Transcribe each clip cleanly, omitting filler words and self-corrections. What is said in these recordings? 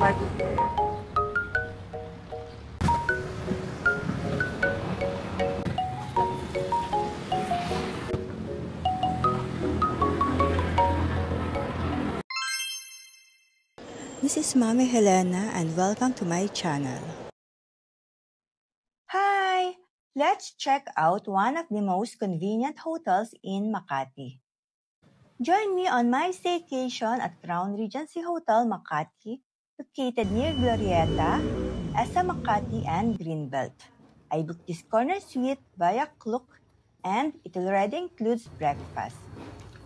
party. This is Mami Helena and welcome to my channel. Hi! Let's check out one of the most convenient hotels in Makati. Join me on my staycation at Crown Regency Hotel Makati, located near Glorieta, SM Makati and Greenbelt. I booked this corner suite via Klook and it already includes breakfast.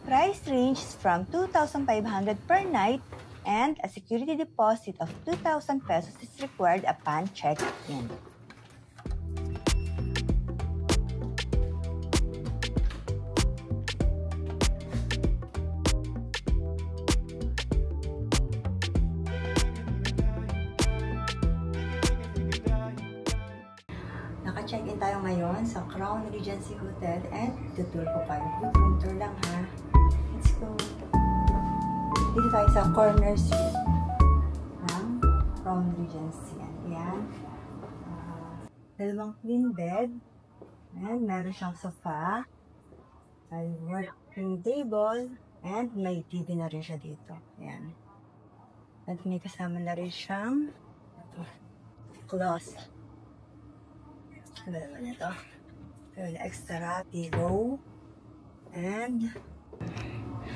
Price ranges from 2,500 per night and a security deposit of 2,000 pesos is required upon check-in. Naka-check-in tayo ngayon sa Crown Regency Hotel and tutur ko kayo. Good room tour lang ha. Let's go. Dito tayo sa corner suite ng Crown Regency. Ayan. Dalawang queen bed. And meron siyang sofa. May working table. And may TV na rin siya dito. Ayan. At may kasama na rin siyang closet. Ano naman ito? Extra pillow. And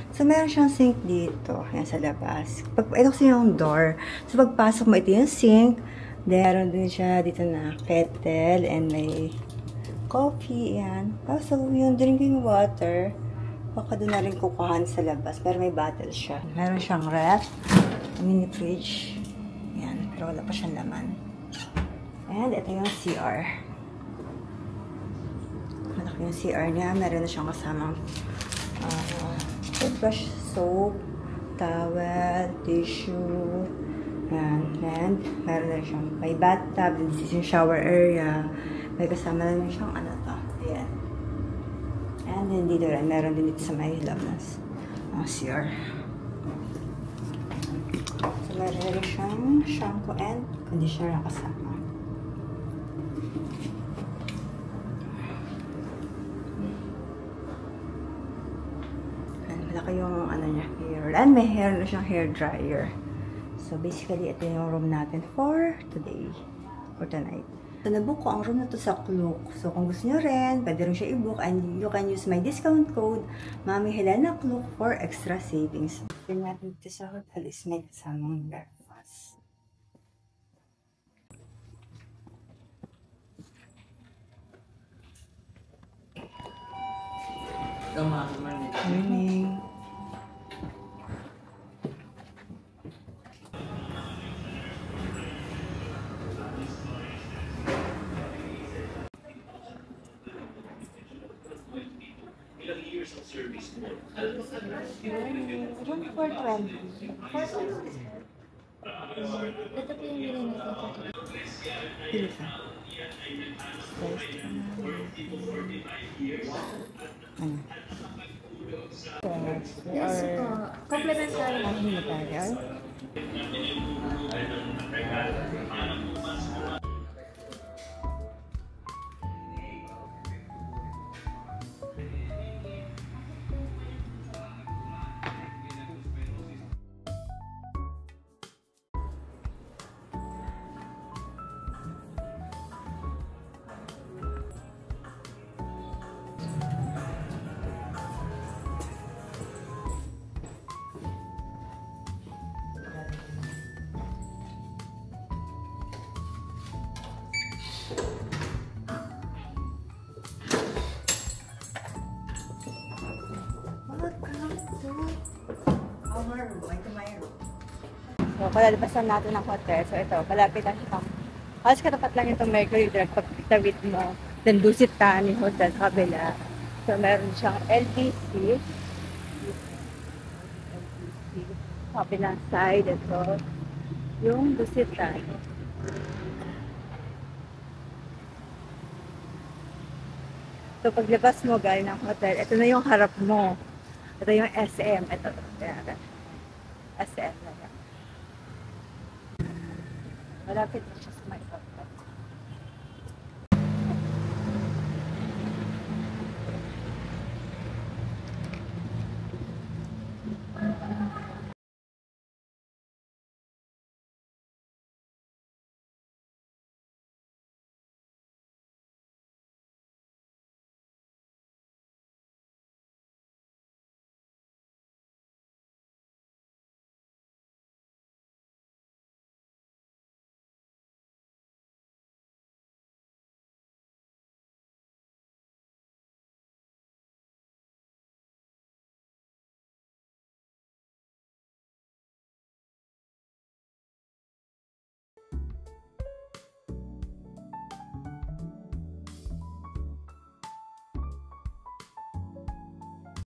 so, meron siyang sink dito. Yan sa labas. Ito kasi yung door. So, pagpasok mo, ito yung sink. Then, meron din siya dito na kettle. And may coffee. Yan. So, yung drinking water, baka doon na rin kukuhan sa labas. Pero may bottle siya. Meron siyang ref. Mini fridge. Yan. Pero wala pa siyang laman. And ito yung CR. Malaki yung CR niya. Meron na siyang kasamang toothbrush, soap, towel, tissue, and meron na siyang may bathtub, this is yung shower area, may kasama na rin siyang ano to, ayan. And then dito rin, meron din dito sa may labas, CR. So meron rin siyang shampoo and conditioner na kasama. Malaki yung ano niya, hair. And may hair na siyang hair dryer. So basically, ito yung room natin for today. For tonight. So nabook ko ang room na to sa Klook. So kung gusto nyo rin, pwede rin siya i-book and you can use my discount code Mami Helena Klook for extra savings. Yung natin dito sa hotel is may kasamang breakfast. Morning. Room 420. Ito po yung bilhin natin. Pili ka. Ano? Yes po. Complimentary. Complimentary. So, kalalabasan natin ng hotel. So, ito, palapit lang siya. Halos katapat lang itong Mercury Drive pag tawid mo. Then, Dusit Tani Hotel sa kabila. So, meron siyang LBC. Kabilang side. Ito, yung Dusit Tani. So, paglabas mo galing ng hotel, ito na yung harap mo. Ito yung SM. Ito, SM na yan. Malapit na siya sa may